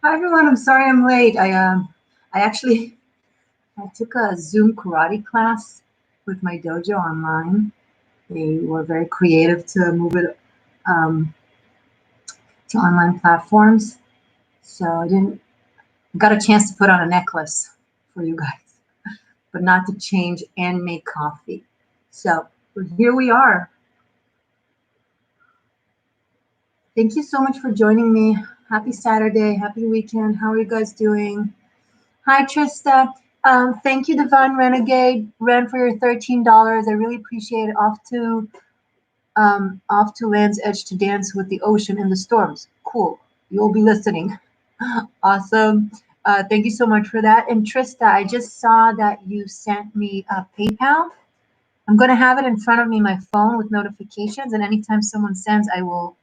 Hi everyone, I'm sorry I'm late. I took a Zoom karate class with my dojo online. They were very creative to move it um, to online platforms. So I didn't got a chance to put on a necklace for you guys, but not to change and make coffee. So here we are. Thank you so much for joining me. Happy Saturday, happy weekend. How are you guys doing? Hi, Trista. Thank you, Divine Renegade, Ren, for your $13. I really appreciate it. Off to Land's Edge to dance with the ocean in the storms. Cool. You'll be listening. Awesome. Thank you so much for that. And Trista, I just saw that you sent me a PayPal. I'm going to have it in front of me, my phone with notifications. And anytime someone sends, I will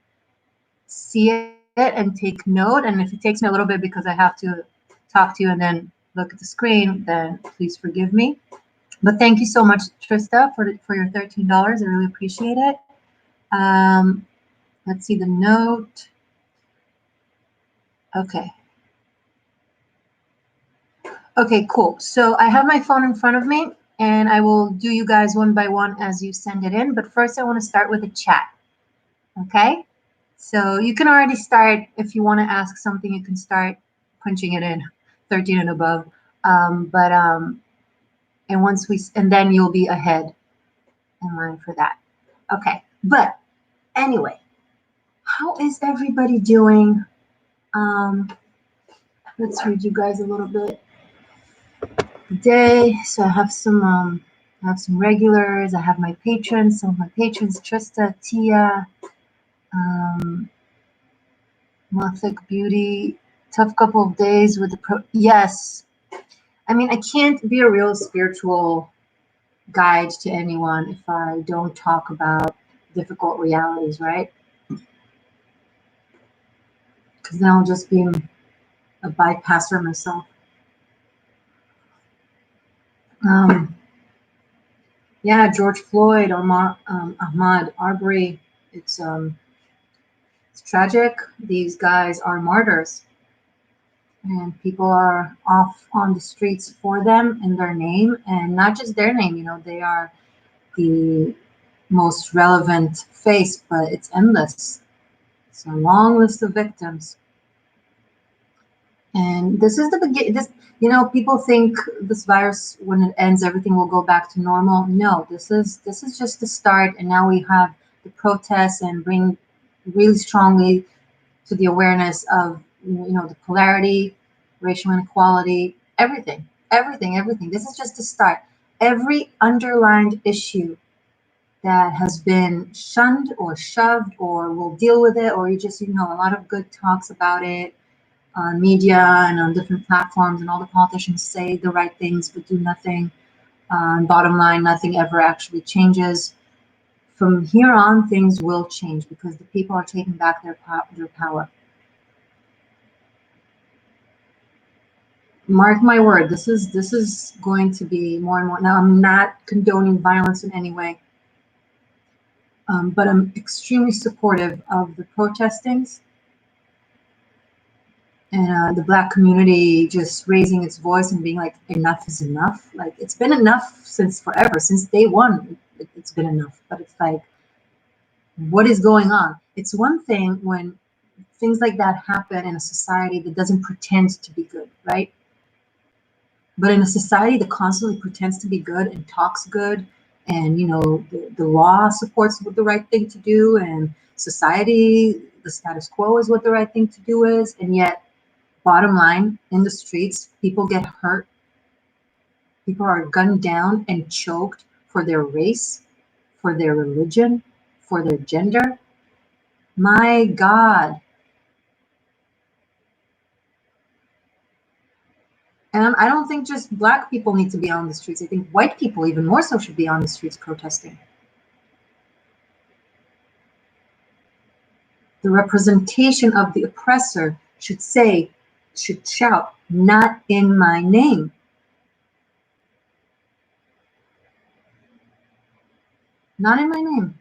see it and take note. And if it takes me a little bit because I have to talk to you and then look at the screen, then please forgive me. But thank you so much, Trista, for your $13. I really appreciate it. Let's see the note. Okay. Okay, cool. So I have my phone in front of me, and I will do you guys one by one as you send it in. But first, I want to start with a chat. Okay? So you can already start. If you want to ask something, you can start punching it in, 13 and above. But and then you'll be ahead in line for that. Okay. But anyway, how is everybody doing? Um, let's read you guys a little bit today. So I have some regulars. I have my patrons. Some of my patrons: Trista, Tia, um, Mothic Beauty. Tough couple of days with the yes. I mean, I can't be a real spiritual guide to anyone if I don't talk about difficult realities, right? Because then I'll just be a bypasser myself. Yeah, George Floyd, Ahmaud Arbery. It's tragic. These guys are martyrs, and people are off on the streets for them in their name, and not just their name. You know, they are the most relevant face, but it's endless. It's a long list of victims. And this is the beginning. People think this virus, when it ends, everything will go back to normal. No, this is just the start, and now we have the protests and bring really strongly to the awareness of the polarity, racial inequality, everything. This is just the start. Every underlined issue that has been shunned or shoved, or we'll deal with it, or a lot of good talks about it on media and on different platforms, and all the politicians say the right things but do nothing. Bottom line, nothing ever actually changes. From here on, things will change because the people are taking back their power. Mark my word, this is going to be more and more. Now, I'm not condoning violence in any way, but I'm extremely supportive of the protestings and the Black community just raising its voice and being like, enough is enough. Like, it's been enough since forever, since day one. It's been enough. But it's like, what is going on? It's one thing when things like that happen in a society that doesn't pretend to be good, right? But in a society that constantly pretends to be good and talks good, and the law supports what the right thing to do, and society, the status quo is what the right thing to do is, and yet, bottom line, in the streets, people get hurt. People are gunned down and choked for their race, for their religion, for their gender. My God. And I don't think just Black people need to be on the streets. I think white people, even more so, should be on the streets protesting. The representation of the oppressor should shout, not in my name. Not in my name.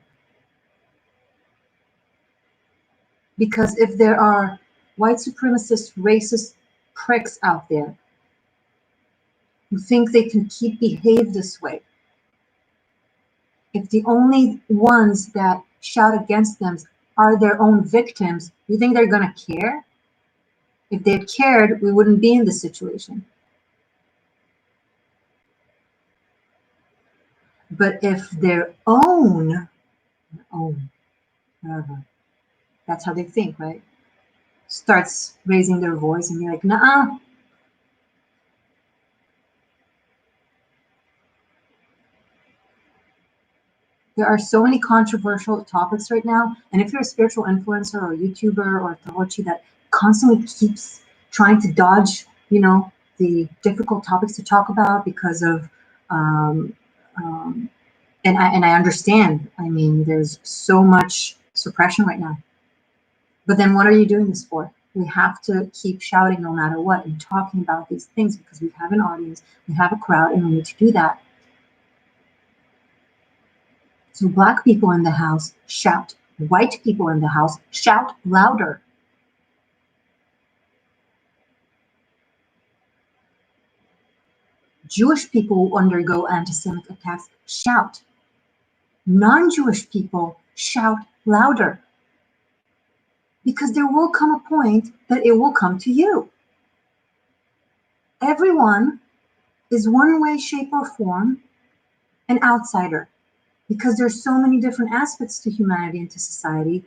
Because if there are white supremacist, racist pricks out there who think they can behave this way, if the only ones that shout against them are their own victims, you think they're going to care? If they cared, we wouldn't be in this situation. But if their own, whatever, that's how they think, right? Starts raising their voice and you're like, nah. There are so many controversial topics right now. And if you're a spiritual influencer or a YouTuber or a Taochi that constantly keeps trying to dodge, the difficult topics to talk about because of, um, and I understand. I mean, there's so much suppression right now. But then what are you doing this for? We have to keep shouting no matter what and talking about these things because we have an audience, we have a crowd, and we need to do that. So Black people in the house, shout. White people in the house, shout louder. Jewish people who undergo anti-Semitic attacks, shout. Non-Jewish people, shout louder. Because there will come a point that it will come to you. Everyone is one way, shape, or form an outsider. Because there's so many different aspects to humanity and to society.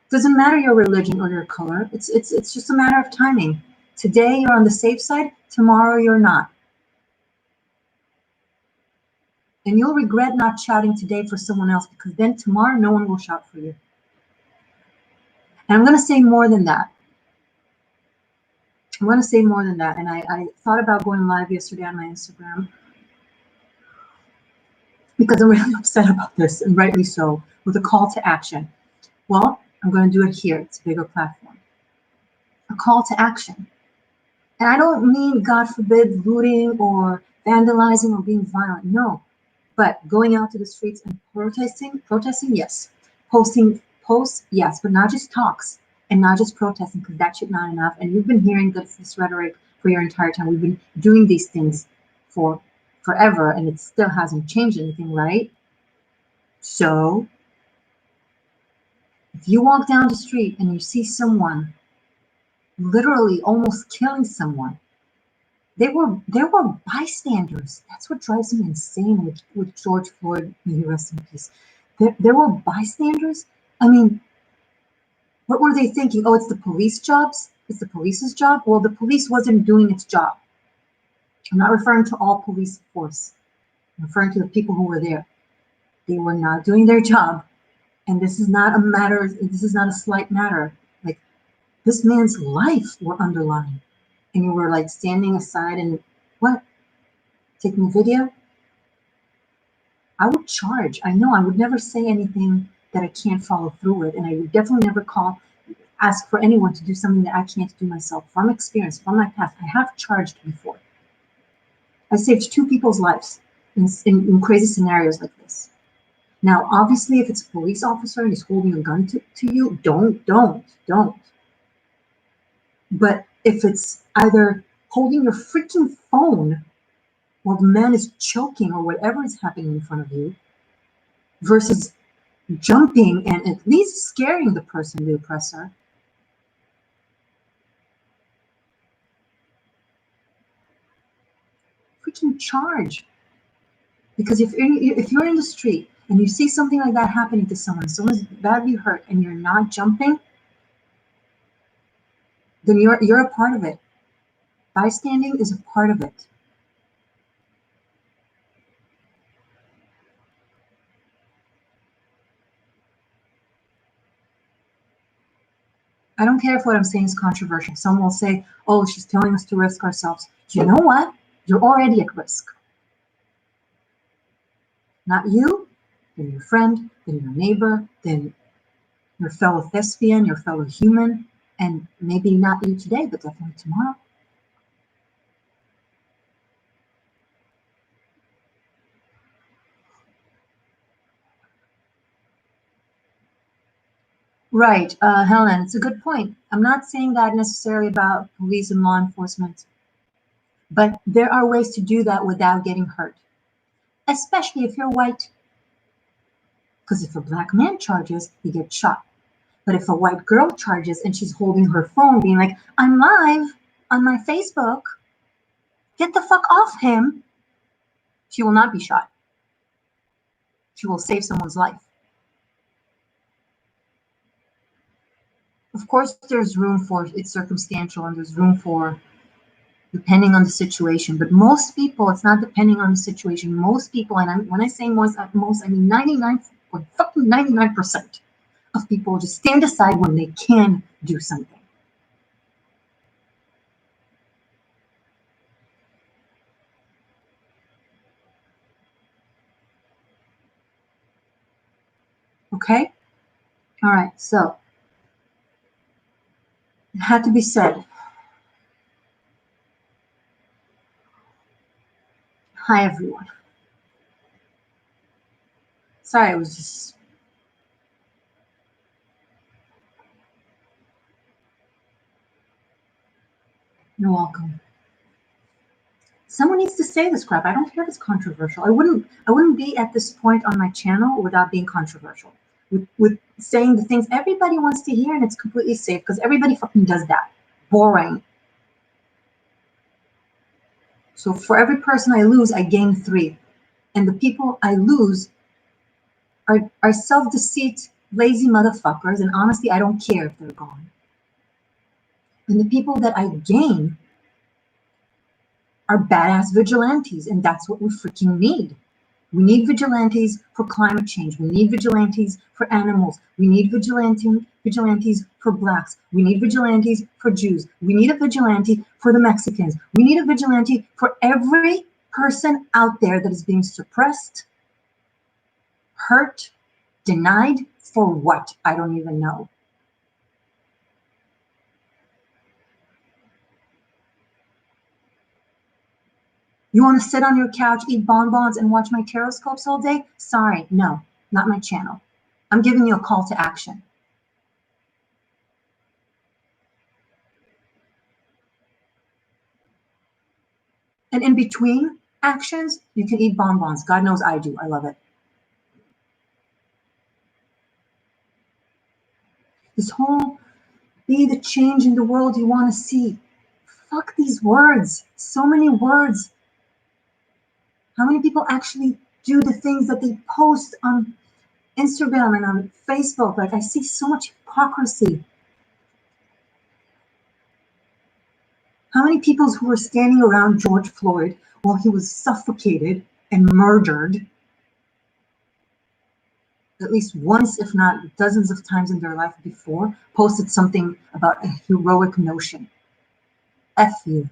Doesn't matter your religion or your color. It's just a matter of timing. Today you're on the safe side, tomorrow you're not. And you'll regret not shouting today for someone else because then tomorrow no one will shout for you. And I'm going to say more than that. I'm going to say more than that. And I thought about going live yesterday on my Instagram because I'm really upset about this, and rightly so, with a call to action. Well, I'm going to do it here. It's a bigger platform. A call to action. And I don't mean, God forbid, looting or vandalizing or being violent. No. But going out to the streets and protesting, yes. Posting posts, yes, but not just talks and not just protesting, because that shit not enough. And you've been hearing this rhetoric for your entire time. We've been doing these things for forever, and it still hasn't changed anything, right? So if you walk down the street and you see someone literally almost killing someone, there were bystanders. That's what drives me insane with George Floyd, may he rest in peace. There were bystanders. I mean, what were they thinking? Oh, it's the police jobs? It's the police's job? Well, the police wasn't doing its job. I'm not referring to all police force. I'm referring to the people who were there. They were not doing their job. And this is not a slight matter. Like, this man's life were underlying. And you were like standing aside and what? Taking a video? I would charge. I know I would never say anything that I can't follow through with. And I would definitely never ask for anyone to do something that I can't do myself. From experience, from my past, I have charged before. I saved 2 people's lives in crazy scenarios like this. Now, obviously, if it's a police officer and he's holding a gun to you, don't. But if it's either holding your freaking phone while the man is choking or whatever is happening in front of you, versus jumping and at least scaring the person, the oppressor, freaking charge. Because if you're in the street and you see something like that happening to someone's badly hurt, and you're not jumping, then you're a part of it. Bystanding is a part of it. I don't care if what I'm saying is controversial. Some will say, oh, she's telling us to risk ourselves. You know what? You're already at risk. Not you, then your friend, then your neighbor, then your fellow thespian, your fellow human, and maybe not you today, but definitely tomorrow. Right, Helen, it's a good point. I'm not saying that necessarily about police and law enforcement, but there are ways to do that without getting hurt, especially if you're white. Because if a black man charges, he gets shot. But if a white girl charges and she's holding her phone, being like, I'm live on my Facebook, get the fuck off him, she will not be shot. She will save someone's life. Of course, there's room for it's circumstantial and there's room for depending on the situation. But most people, it's not depending on the situation. Most people, and when I say most, I mean 99% of people just stand aside when they can do something. Okay? All right, so it had to be said. Hi, everyone. Sorry, I was just. You're welcome. Someone needs to say this crap. I don't care if it's controversial. I wouldn't be at this point on my channel without being controversial. With saying the things everybody wants to hear and it's completely safe because everybody fucking does that. Boring. So for every person I lose, I gain 3. And the people I lose are self-deceit, lazy motherfuckers, and honestly, I don't care if they're gone. And the people that I gain are badass vigilantes, and that's what we freaking need. We need vigilantes for climate change. We need vigilantes for animals. We need vigilantes for blacks. We need vigilantes for Jews. We need a vigilante for the Mexicans. We need a vigilante for every person out there that is being suppressed, hurt, denied, for what? I don't even know. You want to sit on your couch, eat bonbons, and watch my tarot scopes all day? Sorry, no, not my channel. I'm giving you a call to action. And in between actions, you can eat bonbons. God knows I do. I love it. This whole be the change in the world you want to see. Fuck these words. So many words. How many people actually do the things that they post on Instagram and on Facebook? Like, I see so much hypocrisy. How many people who were standing around George Floyd while he was suffocated and murdered at least once, if not dozens of times in their life before, posted something about a heroic notion? F you.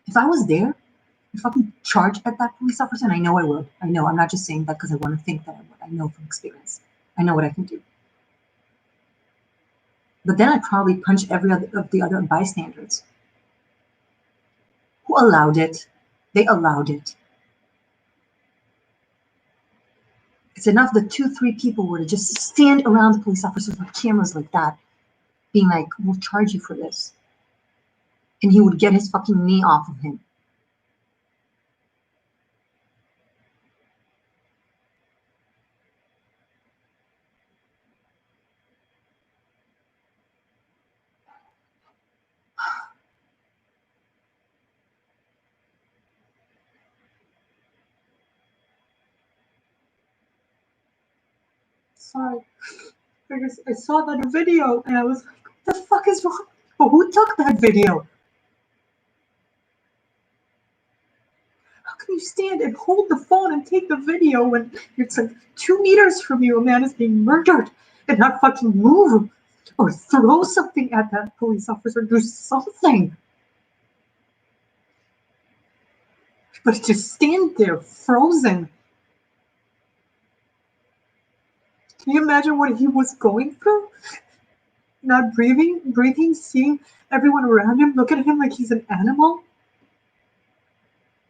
If I was there, I'd fucking charge at that police officer, and I know I would. I know, I'm not just saying that because I want to think that I would. I know from experience. I know what I can do. But then I'd probably punch every other of the other bystanders who allowed it. They allowed it. It's enough that 2-3 people were to just stand around the police officers with cameras like that, being like, we'll charge you for this. And he would get his fucking knee off of him. Sorry. I saw that video and I was like, what the fuck is wrong? But who took that video? How can you stand and hold the phone and take the video when it's like 2 meters from you, a man is being murdered, and not fucking move or throw something at that police officer, do something? But just stand there frozen. Can you imagine what he was going through? not breathing, seeing everyone around him look at him like he's an animal,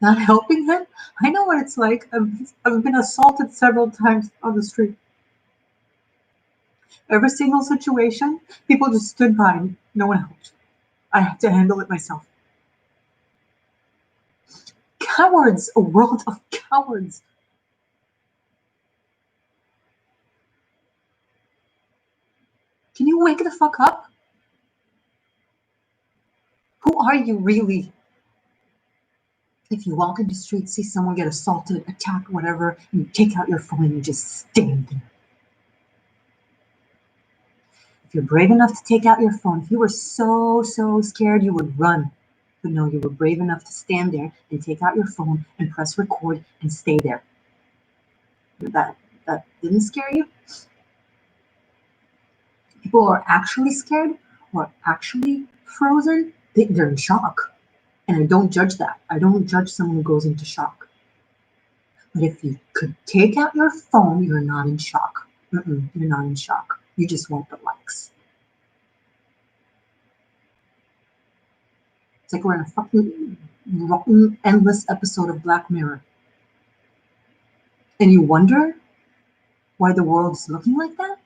not helping him. I know what it's like. I've been assaulted several times on the street. Every single situation, people just stood by and no one helped. I had to handle it myself. Cowards, a world of cowards. Can you wake the fuck up? Who are you really? If you walk in the street, see someone get assaulted, attacked, whatever, and you take out your phone and you just stand there. If you're brave enough to take out your phone, if you were so scared you would run. But no, you were brave enough to stand there and take out your phone and press record and stay there. That didn't scare you? People who are actually scared, who are actually frozen, they're in shock. And I don't judge that. I don't judge someone who goes into shock. But if you could take out your phone, you're not in shock. You're not in shock. You just want the likes. It's like we're in a fucking rotten, endless episode of Black Mirror. And you wonder why the world is looking like that?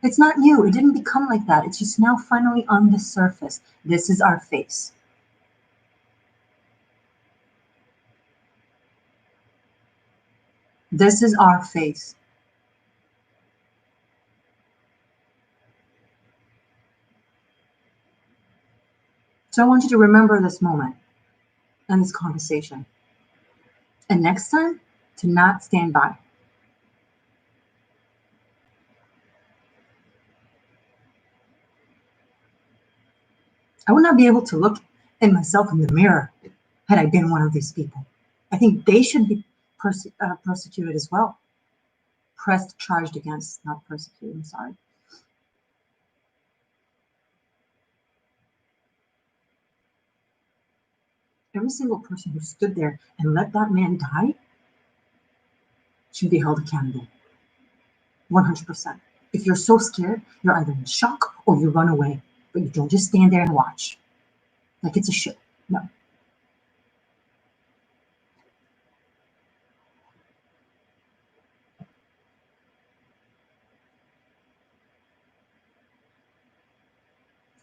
It's not you. It didn't become like that. It's just now finally on the surface. This is our face. This is our face. So I want you to remember this moment and this conversation. And next time, to not stand by. I would not be able to look at myself in the mirror had I been one of these people. I think they should be persecuted as well. Pressed, charged against, not persecuted, I'm sorry. Every single person who stood there and let that man die should be held accountable. 100%. If you're so scared, you're either in shock or you run away. But you don't just stand there and watch like it's a show. No.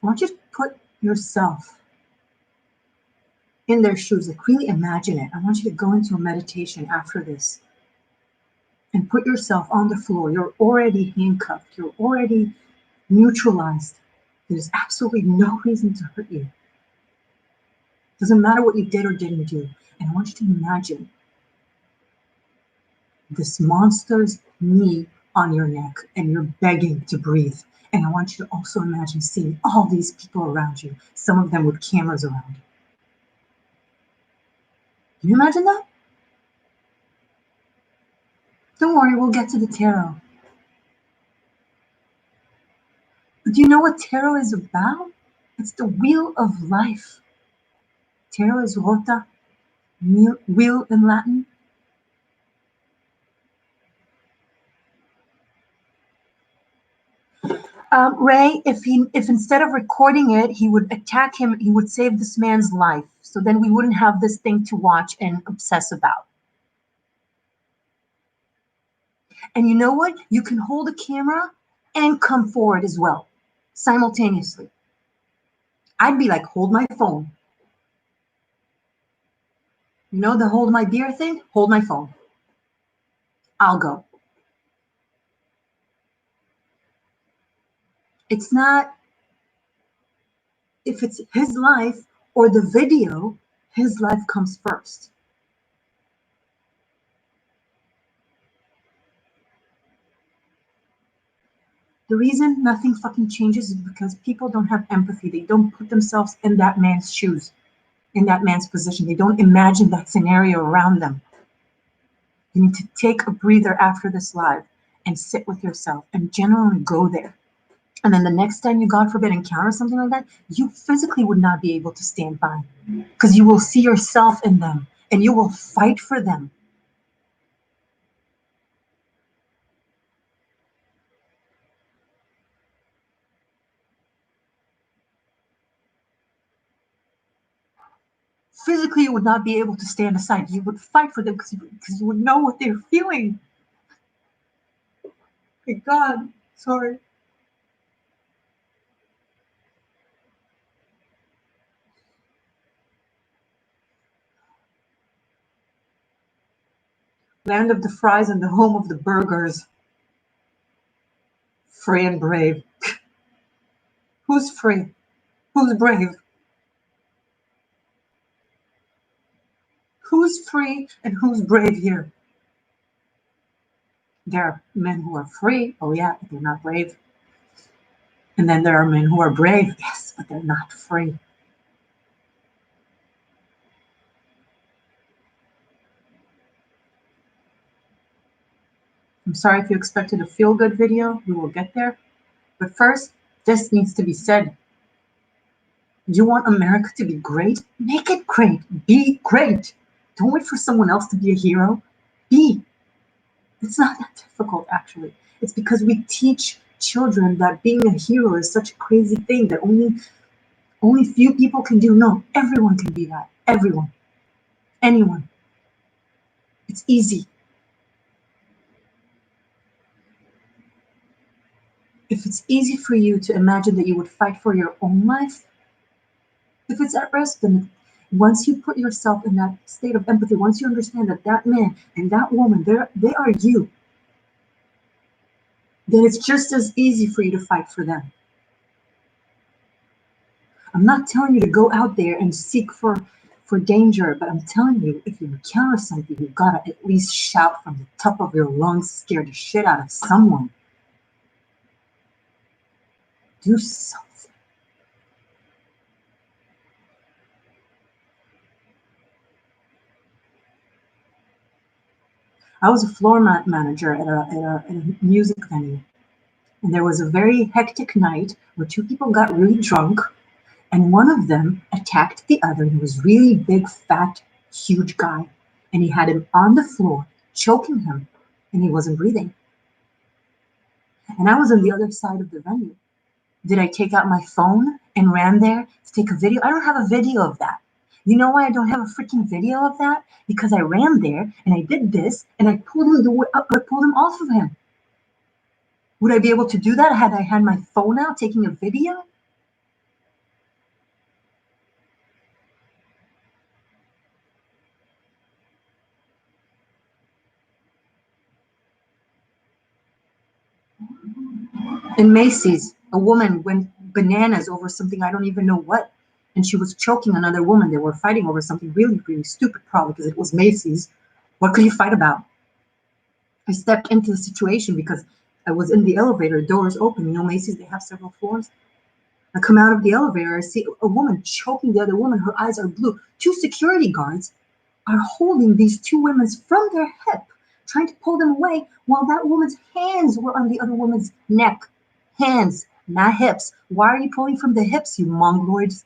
I want you to put yourself in their shoes. Like really imagine it. I want you to go into a meditation after this and put yourself on the floor. You're already handcuffed. You're already neutralized. There's absolutely no reason to hurt you. Doesn't matter what you did or didn't do. And I want you to imagine this monster's knee on your neck and you're begging to breathe. And I want you to also imagine seeing all these people around you, some of them with cameras around you. Can you imagine that? Don't worry, we'll get to the tarot. But do you know what tarot is about? It's the wheel of life. Tarot is rota, wheel in Latin. Ray, if instead of recording it, he would attack him, he would save this man's life. So then we wouldn't have this thing to watch and obsess about. And you know what? You can hold a camera and come forward as well, simultaneously. I'd be like, hold my phone. You know the hold my beer thing? Hold my phone. I'll go. It's not, if it's his life or the video, his life comes first. The reason nothing fucking changes is because people don't have empathy. They don't put themselves in that man's shoes, in that man's position. They don't imagine that scenario around them. You need to take a breather after this live and sit with yourself and generally go there. And then the next time you, God forbid, encounter something like that, you physically would not be able to stand by because you will see yourself in them and you will fight for them. Physically, you would not be able to stand aside. You would fight for them because you would know what they're feeling. My God, sorry. Land of the fries and the home of the burgers. Free and brave. Who's free? Who's brave? Who's free and who's brave here? There are men who are free, oh yeah, but they're not brave. And then there are men who are brave, yes, but they're not free. I'm sorry if you expected a feel-good video, we will get there. But first, this needs to be said. You want America to be great? Make it great. Be great. Don't wait for someone else to be a hero. Be. It's not that difficult, actually. It's because we teach children that being a hero is such a crazy thing that only few people can do. No, everyone can be that. Everyone. Anyone. It's easy. If it's easy for you to imagine that you would fight for your own life, if it's at risk, then once you put yourself in that state of empathy, once you understand that that man and that woman, they are you, then it's just as easy for you to fight for them. I'm not telling you to go out there and seek for danger, but I'm telling you, if you encounter something, you gotta at least shout from the top of your lungs, scare the shit out of someone. Do something. I was a floor manager at a music venue. And there was a very hectic night where two people got really drunk, and one of them attacked the other. He was really big, fat, huge guy. And he had him on the floor, choking him, and he wasn't breathing. And I was on the other side of the venue. Did I take out my phone and ran there to take a video? I don't have a video of that. You know why I don't have a freaking video of that? Because I ran there and I did this and I pulled him off of him. Would I be able to do that had I had my phone out taking a video? In Macy's, a woman went bananas over something I don't even know what, and she was choking another woman. They were fighting over something really, really stupid, probably because it was Macy's. What could you fight about? I stepped into the situation because I was in the elevator, doors open. You know, Macy's, they have several floors. I come out of the elevator, I see a woman choking the other woman. Her eyes are blue. Two security guards are holding these two women from their hip, trying to pull them away while that woman's hands were on the other woman's neck. Hands, not hips. Why are you pulling from the hips, you mongoloids?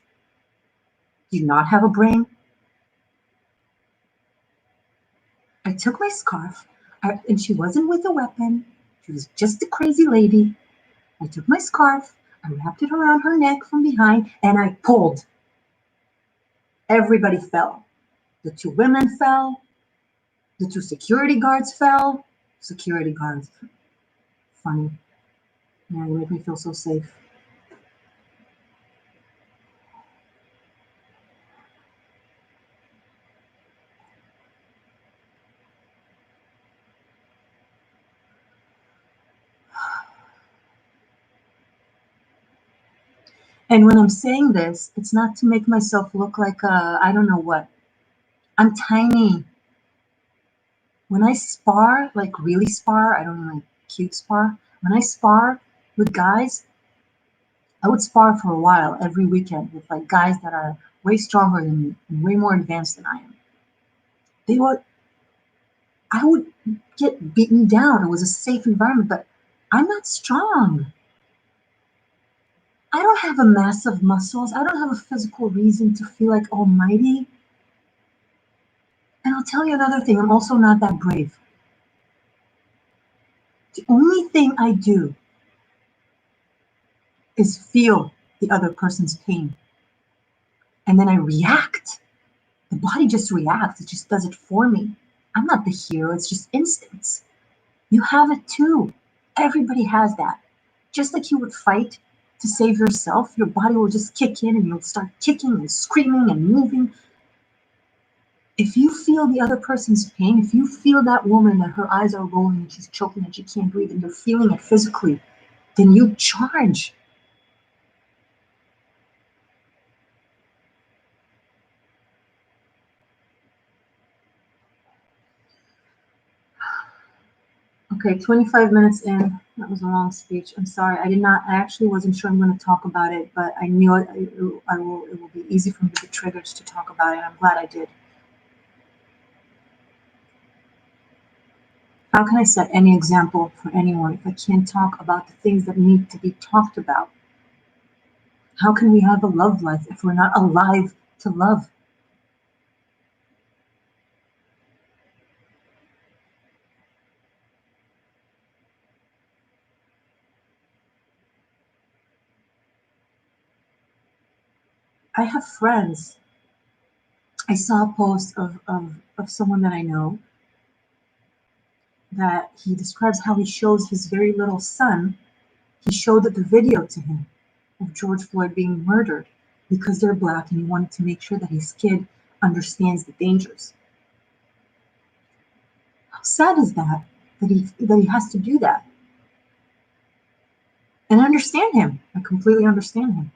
Do you not have a brain? I took my scarf, and she wasn't with a weapon. She was just a crazy lady. I took my scarf, I wrapped it around her neck from behind, and I pulled. Everybody fell. The two women fell. The two security guards fell. Security guards. Funny. Yeah, you make me feel so safe. And when I'm saying this, it's not to make myself look like I don't know what. I'm tiny. When I spar, like really spar, I don't mean like cute spar. When I spar with guys, I would spar for a while every weekend with like guys that are way stronger than me and way more advanced than I am. I would get beaten down. It was a safe environment, but I'm not strong. I don't have a massive muscles. I don't have a physical reason to feel like almighty. And I'll tell you another thing, I'm also not that brave. The only thing I do is feel the other person's pain. And then I react. The body just reacts. It just does it for me. I'm not the hero. It's just instincts. You have it too. Everybody has that. Just like you would fight to save yourself, your body will just kick in and you'll start kicking and screaming and moving. If you feel the other person's pain, if you feel that woman that her eyes are rolling and she's choking and she can't breathe and you're feeling it physically, then you charge. Okay, 25 minutes in. That was a long speech. I'm sorry. I actually wasn't sure I'm going to talk about it, but I knew it will be easy for me to get triggered to talk about it. I'm glad I did. How can I set any example for anyone if I can't talk about the things that need to be talked about? How can we have a love life if we're not alive to love? I have friends. I saw a post of someone that I know that he describes how he shows his very little son. He showed the video to him of George Floyd being murdered because they're black, and he wanted to make sure that his kid understands the dangers. How sad is that? That he has to do that. And I understand him. I completely understand him.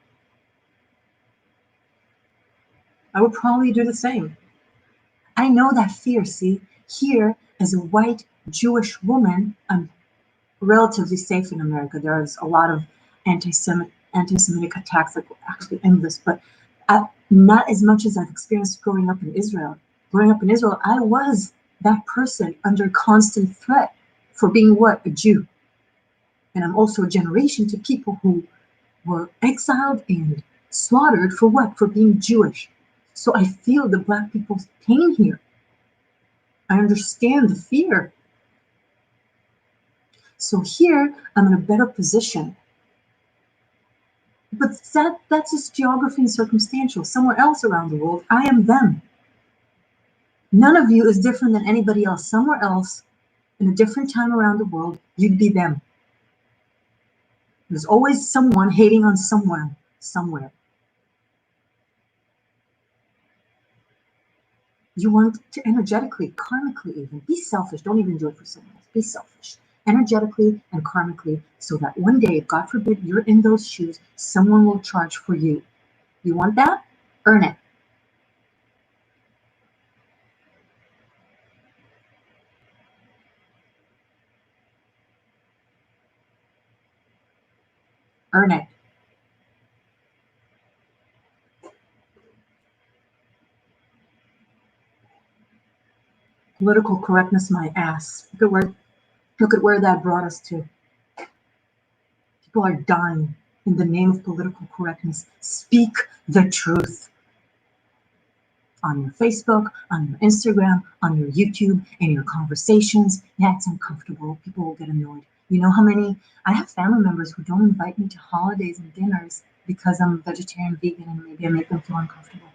I would probably do the same. I know that fear, see? Here, as a white Jewish woman, I'm relatively safe in America. There's a lot of anti-Semitic attacks that are actually endless, but not as much as I've experienced growing up in Israel. Growing up in Israel, I was that person under constant threat for being what? A Jew. And I'm also a generation to people who were exiled and slaughtered for what? For being Jewish. So I feel the black people's pain here. I understand the fear. So here, I'm in a better position. But that's just geography and circumstantial. Somewhere else around the world, I am them. None of you is different than anybody else. Somewhere else, in a different time around the world, you'd be them. There's always someone hating on someone, somewhere. You want to energetically, karmically even, be selfish. Don't even do it for someone else. Be selfish. Energetically and karmically, so that one day, if God forbid you're in those shoes, someone will charge for you. You want that? Earn it. Earn it. Political correctness, my ass. Look at where that brought us to. People are dying in the name of political correctness. Speak the truth. On your Facebook, on your Instagram, on your YouTube, in your conversations. Yeah, it's uncomfortable. People will get annoyed. You know how many? I have family members who don't invite me to holidays and dinners because I'm vegetarian, vegan, and maybe I make them feel uncomfortable.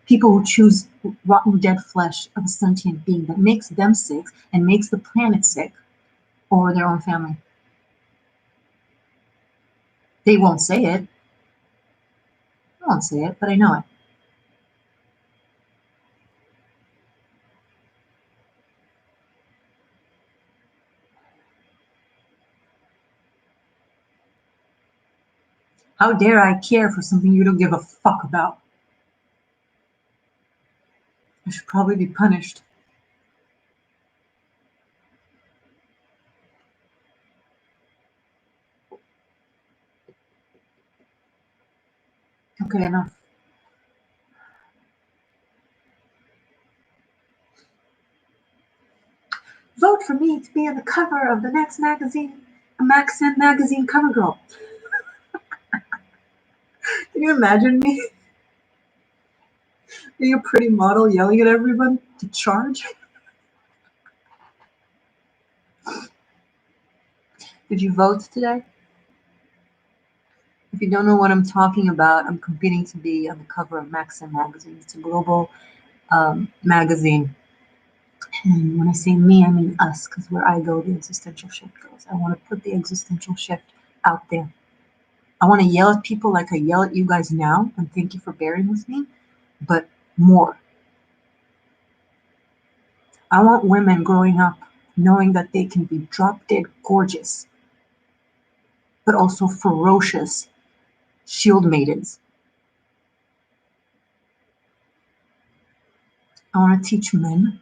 People who choose rotten dead flesh of a sentient being that makes them sick and makes the planet sick or their own family. They won't say it. I won't say it, but I know it. How dare I care for something you don't give a fuck about? I should probably be punished. Okay, enough. Vote for me to be on the cover of the next magazine, a Maxim magazine cover girl. Can you imagine me being a pretty model yelling at everyone to charge? Did you vote today? If you don't know what I'm talking about, I'm competing to be on the cover of Maxim magazine. It's a global magazine. And when I say me, I mean us, because where I go, the existential shift goes. I want to put the existential shift out there. I want to yell at people like I yell at you guys now, and thank you for bearing with me, but more. I want women growing up knowing that they can be drop dead gorgeous, but also ferocious shield maidens. I want to teach men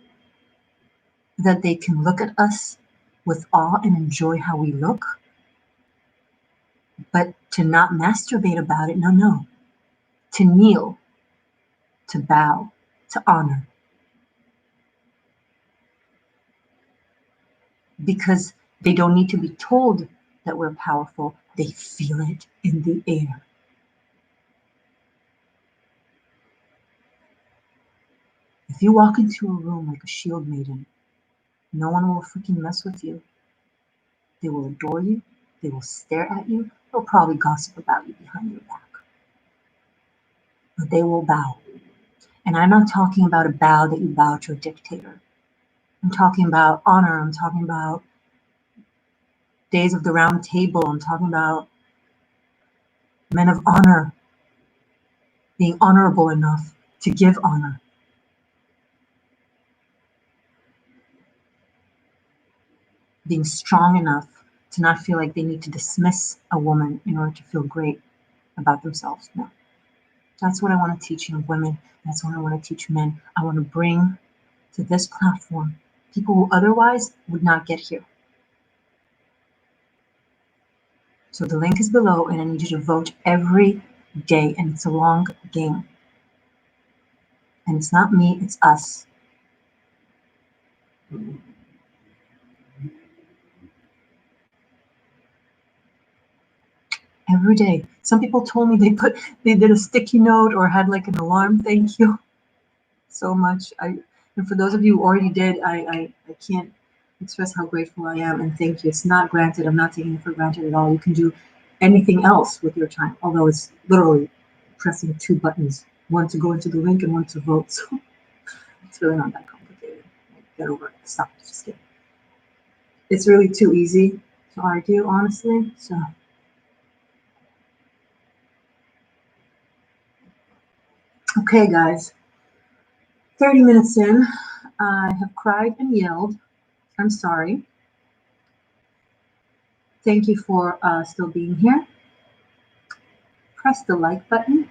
that they can look at us with awe and enjoy how we look, but to not masturbate about it. No, no. To kneel, to bow, to honor. Because they don't need to be told that we're powerful. They feel it in the air. If you walk into a room like a shield maiden, no one will freaking mess with you. They will adore you. They will stare at you. They'll probably gossip about you behind your back. But they will bow. And I'm not talking about a bow that you bow to a dictator. I'm talking about honor. I'm talking about days of the round table. I'm talking about men of honor being honorable enough to give honor. Being strong enough to not feel like they need to dismiss a woman in order to feel great about themselves. No. That's what I want to teach young women. That's what I want to teach men. I want to bring to this platform people who otherwise would not get here. So the link is below, and I need you to vote every day, and it's a long game. And it's not me, it's us. Every day. Some people told me they did a sticky note or had like an alarm. Thank you so much. And for those of you who already did, I can't express how grateful I am, and thank you. It's not granted. I'm not taking it for granted at all. You can do anything else with your time, although it's literally pressing two buttons, one to go into the link and one to vote. So it's really not that complicated. Get over it. Stop. Just kidding. It's really too easy to argue, honestly. So okay, guys. 30 minutes in, I have cried and yelled. I'm sorry. Thank you for still being here. Press the like button.